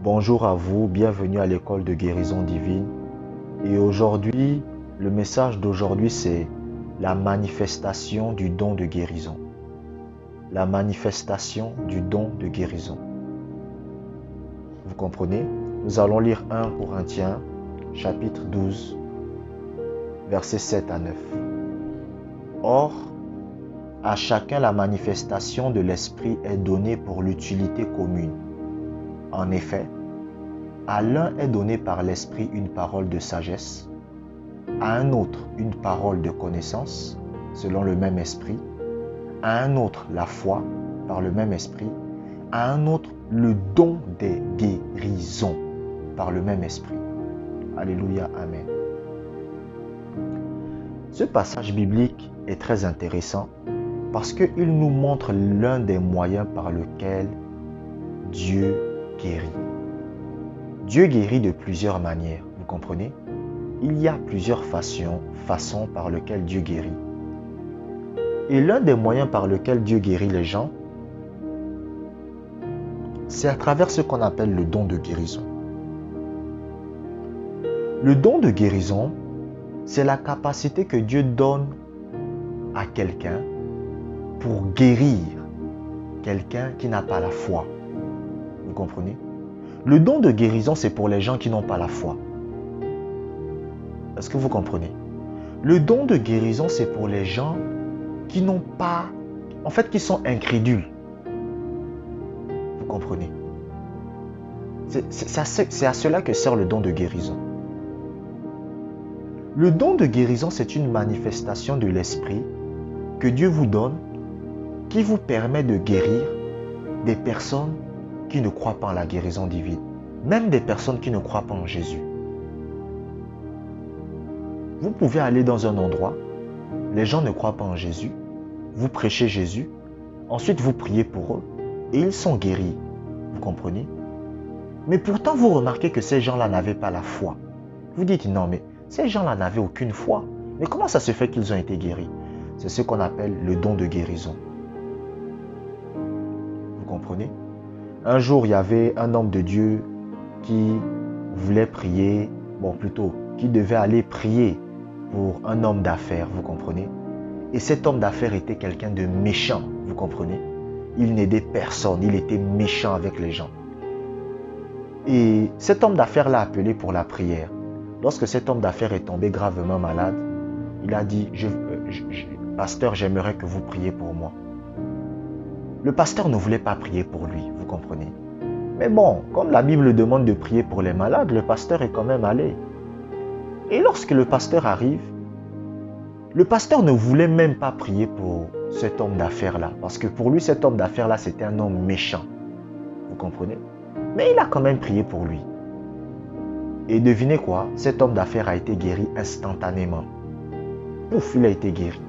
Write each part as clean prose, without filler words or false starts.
Bonjour à vous, bienvenue à l'école de guérison divine. Et aujourd'hui, le message d'aujourd'hui, c'est la manifestation du don de guérison. La manifestation du don de guérison. Vous comprenez? Nous allons lire 1 Corinthiens, chapitre 12, versets 7 à 9. Or, à chacun la manifestation de l'Esprit est donnée pour l'utilité commune. En effet, à l'un est donné par l'Esprit une parole de sagesse, à un autre une parole de connaissance, selon le même Esprit, à un autre la foi, par le même Esprit, à un autre le don des guérisons, par le même Esprit. Alléluia, Amen. Ce passage biblique est très intéressant parce qu'il nous montre l'un des moyens par lequel Dieu guérit. Dieu guérit de plusieurs manières, vous comprenez? Il y a plusieurs façons par lesquelles Dieu guérit. Et l'un des moyens par lesquels Dieu guérit les gens, c'est à travers ce qu'on appelle le don de guérison. Le don de guérison, c'est la capacité que Dieu donne à quelqu'un pour guérir quelqu'un qui n'a pas la foi. Vous comprenez? Le don de guérison, c'est pour les gens qui n'ont pas la foi. Est-ce que vous comprenez? Le don de guérison, c'est pour les gens qui n'ont pas, en fait, qui sont incrédules. Vous comprenez? C'est à cela que sert le don de guérison. Le don de guérison, c'est une manifestation de l'Esprit que Dieu vous donne qui vous permet de guérir des personnes qui ne croient pas en la guérison divine, même des personnes qui ne croient pas en Jésus. Vous pouvez aller dans un endroit, les gens ne croient pas en Jésus, vous prêchez Jésus, ensuite vous priez pour eux et ils sont guéris. Vous comprenez? Mais pourtant vous remarquez que ces gens-là n'avaient pas la foi. Vous dites non mais ces gens-là n'avaient aucune foi. Mais comment ça se fait qu'ils ont été guéris? C'est ce qu'on appelle le don de guérison. Vous comprenez? Un jour, il y avait un homme de Dieu qui voulait prier, qui devait aller prier pour un homme d'affaires, vous comprenez? Et cet homme d'affaires était quelqu'un de méchant, vous comprenez? Il n'aidait personne, il était méchant avec les gens. Et cet homme d'affaires l'a appelé pour la prière. Lorsque cet homme d'affaires est tombé gravement malade, il a dit, pasteur, j'aimerais que vous priez pour moi. Le pasteur ne voulait pas prier pour lui, vous comprenez? Mais bon, comme la Bible demande de prier pour les malades, le pasteur est quand même allé. Et lorsque le pasteur arrive, le pasteur ne voulait même pas prier pour cet homme d'affaires-là, parce que pour lui, cet homme d'affaires-là, c'était un homme méchant. Vous comprenez? Mais il a quand même prié pour lui. Et devinez quoi? Cet homme d'affaires a été guéri instantanément. Pouf, il a été guéri.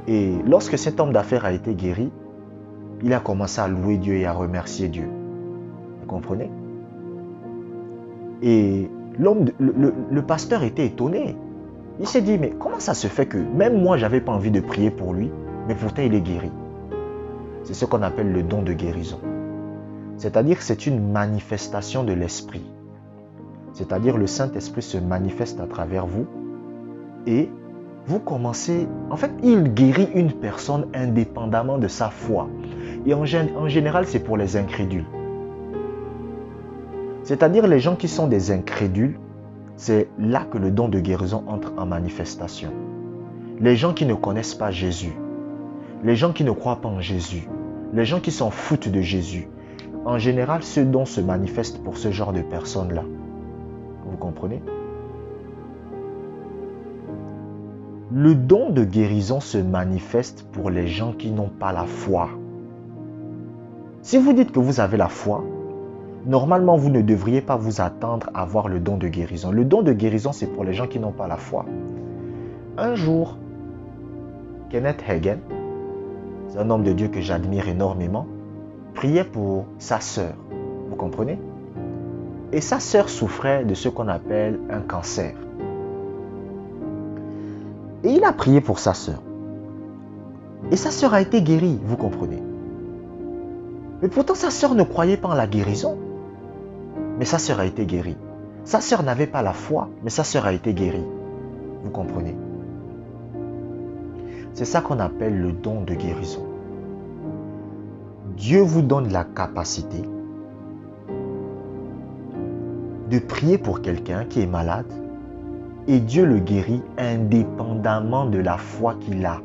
Et lorsque cet homme d'affaires a été guéri, il a commencé à louer Dieu et à remercier Dieu. Vous comprenez? Et le pasteur était étonné. Il s'est dit, mais comment ça se fait que même moi, j'avais pas envie de prier pour lui, mais pourtant il est guéri? C'est ce qu'on appelle le don de guérison. C'est-à-dire que c'est une manifestation de l'Esprit. C'est-à-dire le Saint-Esprit se manifeste à travers vous et vous commencez... En fait, il guérit une personne indépendamment de sa foi. Et en général, c'est pour les incrédules. C'est-à-dire les gens qui sont des incrédules, c'est là que le don de guérison entre en manifestation. Les gens qui ne connaissent pas Jésus, les gens qui ne croient pas en Jésus, les gens qui s'en foutent de Jésus. En général, ce don se manifeste pour ce genre de personnes-là. Vous comprenez? Le don de guérison se manifeste pour les gens qui n'ont pas la foi. Si vous dites que vous avez la foi, normalement, vous ne devriez pas vous attendre à avoir le don de guérison. Le don de guérison, c'est pour les gens qui n'ont pas la foi. Un jour, Kenneth Hagin, c'est un homme de Dieu que j'admire énormément, priait pour sa sœur. Vous comprenez? Et sa sœur souffrait de ce qu'on appelle un cancer. Et il a prié pour sa sœur. Et sa sœur a été guérie, vous comprenez. Mais pourtant, sa sœur ne croyait pas en la guérison. mais sa sœur a été guérie. Sa sœur n'avait pas la foi, mais sa sœur a été guérie. Vous comprenez? C'est ça qu'on appelle le don de guérison. Dieu vous donne la capacité de prier pour quelqu'un qui est malade et Dieu le guérit indépendamment de la foi qu'il a.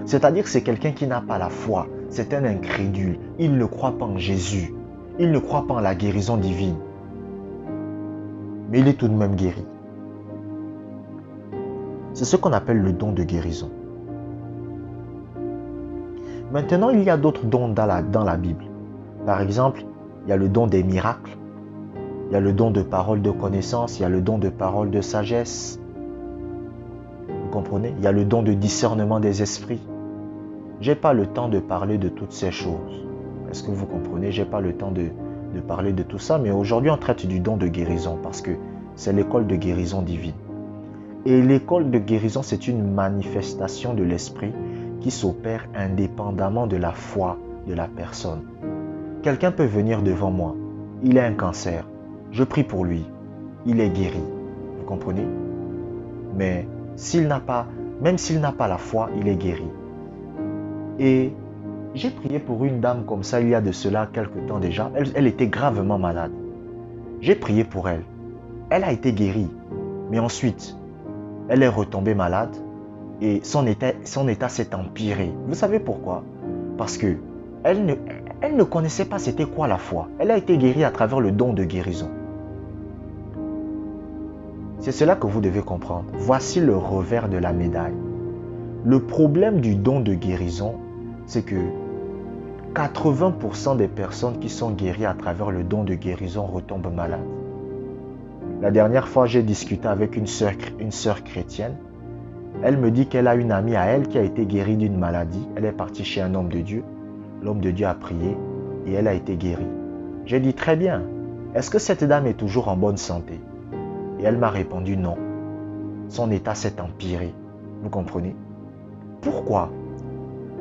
C'est-à-dire que c'est quelqu'un qui n'a pas la foi, c'est un incrédule, il ne croit pas en Jésus, il ne croit pas en la guérison divine. Mais il est tout de même guéri. C'est ce qu'on appelle le don de guérison. Maintenant, il y a d'autres dons dans la Bible. Par exemple, il y a le don des miracles, il y a le don de parole de connaissance, il y a le don de parole de sagesse. Vous comprenez? Il y a le don de discernement des esprits. Je n'ai pas le temps de parler de toutes ces choses. Est-ce que vous comprenez? Je n'ai pas le temps de parler de tout ça, mais aujourd'hui on traite du don de guérison parce que c'est l'école de guérison divine. Et l'école de guérison, c'est une manifestation de l'esprit qui s'opère indépendamment de la foi de la personne. Quelqu'un peut venir devant moi, il a un cancer, je prie pour lui, il est guéri. Vous comprenez? Mais même s'il n'a pas la foi, il est guéri. Et j'ai prié pour une dame comme ça il y a de cela quelque temps déjà. Elle était gravement malade. J'ai prié pour elle. Elle a été guérie. Mais ensuite, elle est retombée malade et son état s'est empiré. Vous savez pourquoi? Parce que elle ne connaissait pas c'était quoi la foi. Elle a été guérie à travers le don de guérison. C'est cela que vous devez comprendre. Voici le revers de la médaille. Le problème du don de guérison, c'est que 80% des personnes qui sont guéries à travers le don de guérison retombent malades. La dernière fois, j'ai discuté avec une sœur chrétienne. Elle me dit qu'elle a une amie à elle qui a été guérie d'une maladie. Elle est partie chez un homme de Dieu. L'homme de Dieu a prié et elle a été guérie. J'ai dit très bien. Est-ce que cette dame est toujours en bonne santé? Et elle m'a répondu non. Son état s'est empiré. Vous comprenez? Pourquoi?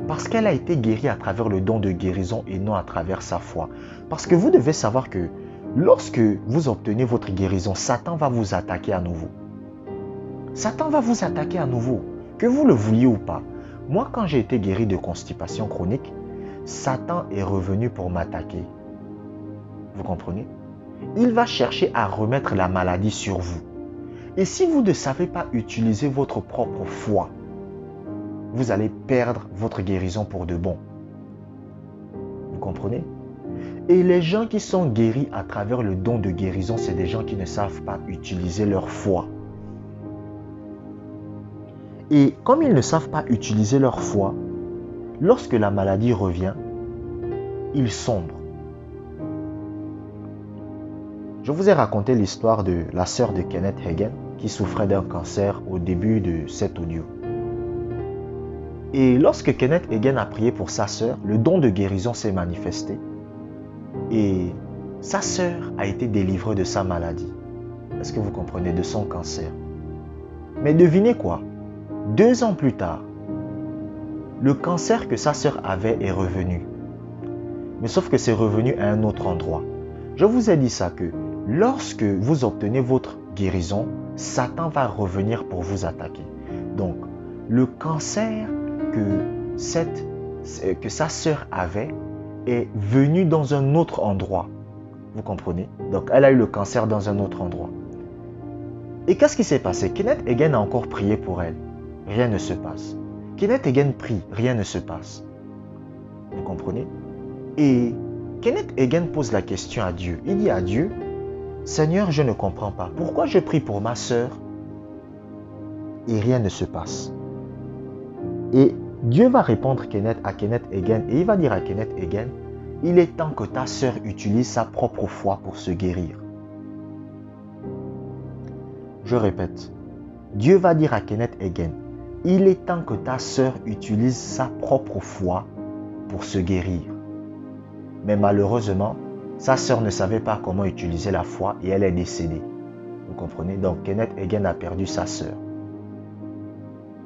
Parce qu'elle a été guérie à travers le don de guérison et non à travers sa foi. Parce que vous devez savoir que lorsque vous obtenez votre guérison, Satan va vous attaquer à nouveau. Satan va vous attaquer à nouveau, que vous le vouliez ou pas. Moi, quand j'ai été guéri de constipation chronique, Satan est revenu pour m'attaquer. Vous comprenez? Il va chercher à remettre la maladie sur vous. Et si vous ne savez pas utiliser votre propre foi, vous allez perdre votre guérison pour de bon. Vous comprenez? Et les gens qui sont guéris à travers le don de guérison, c'est des gens qui ne savent pas utiliser leur foi. Et comme ils ne savent pas utiliser leur foi, lorsque la maladie revient, ils sombrent. Je vous ai raconté l'histoire de la sœur de Kenneth Hagin qui souffrait d'un cancer au début de cet audio. Et lorsque Kenneth Hagin a prié pour sa sœur, le don de guérison s'est manifesté et sa sœur a été délivrée de sa maladie. Est-ce que vous comprenez? De son cancer. Mais devinez quoi? 2 ans plus tard, le cancer que sa sœur avait est revenu. Mais sauf que c'est revenu à un autre endroit. Je vous ai dit ça que lorsque vous obtenez votre guérison, Satan va revenir pour vous attaquer. Donc, le cancer que sa sœur avait est venu dans un autre endroit. Vous comprenez? Donc, elle a eu le cancer dans un autre endroit. Et qu'est-ce qui s'est passé? Kenneth Hagin a encore prié pour elle. Rien ne se passe. Kenneth Hagin prie, rien ne se passe. Vous comprenez? Et Kenneth Hagin pose la question à Dieu. Il dit à Dieu, Seigneur, je ne comprends pas. Pourquoi je prie pour ma sœur et rien ne se passe? Et Dieu va répondre à Kenneth Hagin et il va dire à Kenneth Hagin, il est temps que ta sœur utilise sa propre foi pour se guérir. Je répète, Dieu va dire à Kenneth Hagin, il est temps que ta sœur utilise sa propre foi pour se guérir. Mais malheureusement, sa sœur ne savait pas comment utiliser la foi et elle est décédée. Vous comprenez? Donc Kenneth Hagin a perdu sa sœur.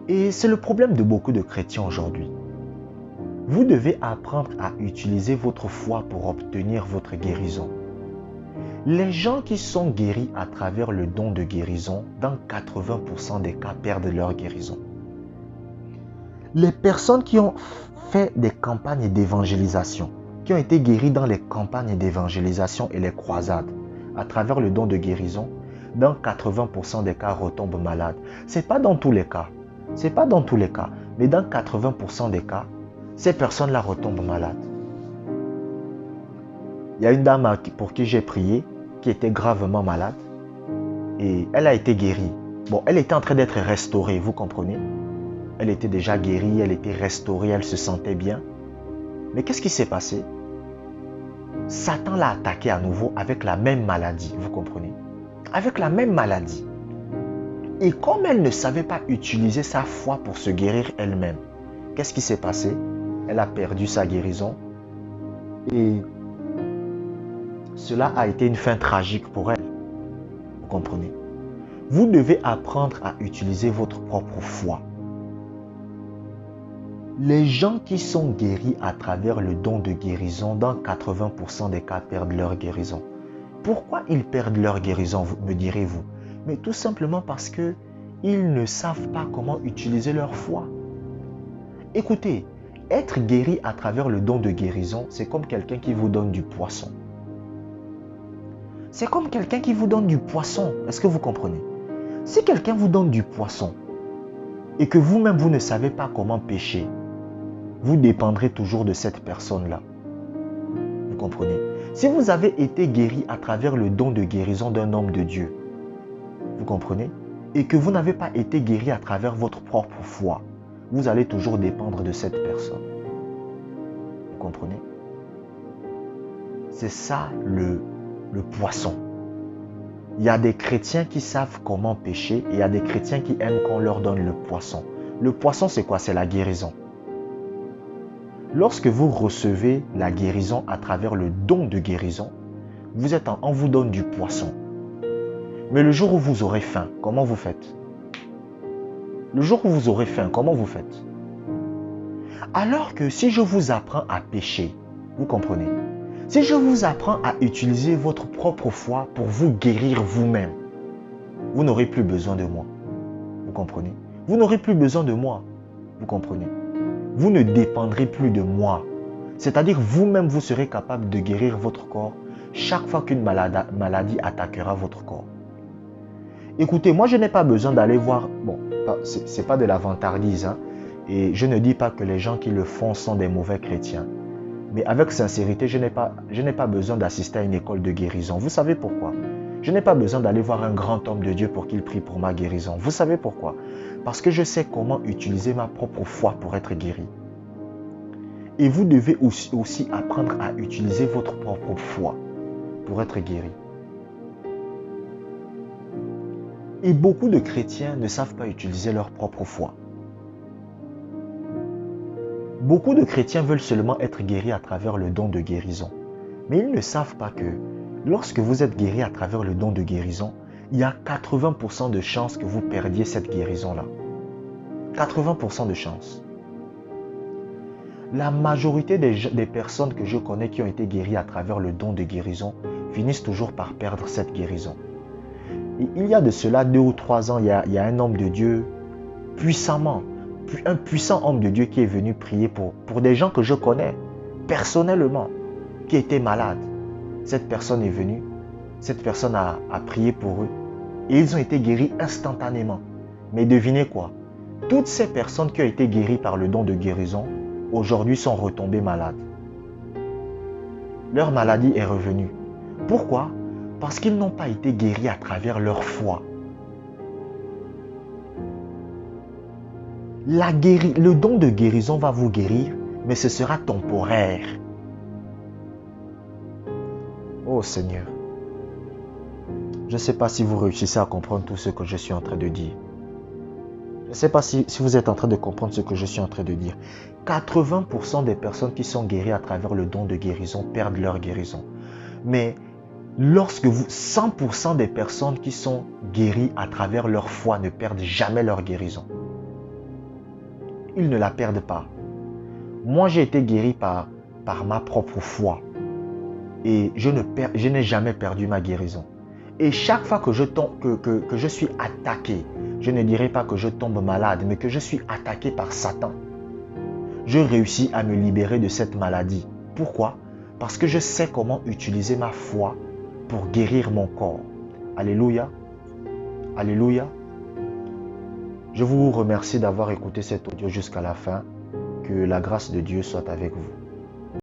Et c'est le problème de beaucoup de chrétiens aujourd'hui. Vous devez apprendre à utiliser votre foi pour obtenir votre guérison. Les gens qui sont guéris à travers le don de guérison, dans 80% des cas, perdent leur guérison. Les personnes qui ont fait des campagnes d'évangélisation, qui ont été guéries dans les campagnes d'évangélisation et les croisades, à travers le don de guérison, dans 80% des cas retombent malades. C'est pas dans tous les cas. C'est pas dans tous les cas. Mais dans 80% des cas, ces personnes-là retombent malades. Il y a une dame pour qui j'ai prié, qui était gravement malade. Et elle a été guérie. Bon, elle était en train d'être restaurée, vous comprenez? Elle était déjà guérie, elle était restaurée, elle se sentait bien. Mais qu'est-ce qui s'est passé? Satan l'a attaquée à nouveau avec la même maladie, vous comprenez? Avec la même maladie. Et comme elle ne savait pas utiliser sa foi pour se guérir elle-même, qu'est-ce qui s'est passé? Elle a perdu sa guérison. Et cela a été une fin tragique pour elle. Vous comprenez? Vous devez apprendre à utiliser votre propre foi. Les gens qui sont guéris à travers le don de guérison, dans 80% des cas, perdent leur guérison. Pourquoi ils perdent leur guérison, me direz-vous? Mais tout simplement parce qu'ils ne savent pas comment utiliser leur foi. Écoutez, être guéri à travers le don de guérison, c'est comme quelqu'un qui vous donne du poisson. C'est comme quelqu'un qui vous donne du poisson. Est-ce que vous comprenez? Si quelqu'un vous donne du poisson et que vous-même vous ne savez pas comment pêcher, vous dépendrez toujours de cette personne-là. Vous comprenez? Si vous avez été guéri à travers le don de guérison d'un homme de Dieu, vous comprenez? Et que vous n'avez pas été guéri à travers votre propre foi, vous allez toujours dépendre de cette personne. Vous comprenez? C'est ça le poisson. Il y a des chrétiens qui savent comment pêcher et il y a des chrétiens qui aiment qu'on leur donne le poisson. Le poisson, c'est quoi? C'est la guérison. Lorsque vous recevez la guérison à travers le don de guérison, on vous donne du poisson. Mais le jour où vous aurez faim, comment vous faites? Le jour où vous aurez faim, comment vous faites? Alors que si je vous apprends à pêcher, vous comprenez? Si je vous apprends à utiliser votre propre foi pour vous guérir vous-même, vous n'aurez plus besoin de moi. Vous comprenez? Vous n'aurez plus besoin de moi. Vous comprenez? Vous ne dépendrez plus de moi. C'est-à-dire vous-même, vous serez capable de guérir votre corps chaque fois qu'une maladie attaquera votre corps. Écoutez, moi je n'ai pas besoin d'aller voir... Bon, c'est pas de la vantardise, hein, et je ne dis pas que les gens qui le font sont des mauvais chrétiens. Mais avec sincérité, je n'ai pas besoin d'assister à une école de guérison. Vous savez pourquoi? Je n'ai pas besoin d'aller voir un grand homme de Dieu pour qu'il prie pour ma guérison. Vous savez pourquoi? Parce que je sais comment utiliser ma propre foi pour être guéri. Et vous devez aussi apprendre à utiliser votre propre foi pour être guéri. Et beaucoup de chrétiens ne savent pas utiliser leur propre foi. Beaucoup de chrétiens veulent seulement être guéris à travers le don de guérison. Mais ils ne savent pas que lorsque vous êtes guéri à travers le don de guérison, il y a 80% de chances que vous perdiez cette guérison-là. 80% de chances. La majorité des personnes que je connais qui ont été guéries à travers le don de guérison finissent toujours par perdre cette guérison. Et il y a de cela 2 ou 3 ans, il y a un homme de Dieu puissamment, un puissant homme de Dieu qui est venu prier pour des gens que je connais personnellement, qui étaient malades. Cette personne est venue, cette personne a prié pour eux et ils ont été guéris instantanément. Mais devinez quoi? Toutes ces personnes qui ont été guéries par le don de guérison, aujourd'hui sont retombées malades. Leur maladie est revenue. Pourquoi? Parce qu'ils n'ont pas été guéris à travers leur foi. Le don de guérison va vous guérir, mais ce sera temporaire. Oh Seigneur, je ne sais pas si vous réussissez à comprendre tout ce que je suis en train de dire. Je ne sais pas si vous êtes en train de comprendre ce que je suis en train de dire. 80% des personnes qui sont guéries à travers le don de guérison perdent leur guérison. Mais 100% des personnes qui sont guéries à travers leur foi ne perdent jamais leur guérison. Ils ne la perdent pas. Moi, j'ai été guéri par ma propre foi. Et je n'ai jamais perdu ma guérison. Et chaque fois que que je suis attaqué, je ne dirais pas que je tombe malade, mais que je suis attaqué par Satan, je réussis à me libérer de cette maladie. Pourquoi? Parce que je sais comment utiliser ma foi pour guérir mon corps. Alléluia. Alléluia. Je vous remercie d'avoir écouté cet audio jusqu'à la fin. Que la grâce de Dieu soit avec vous.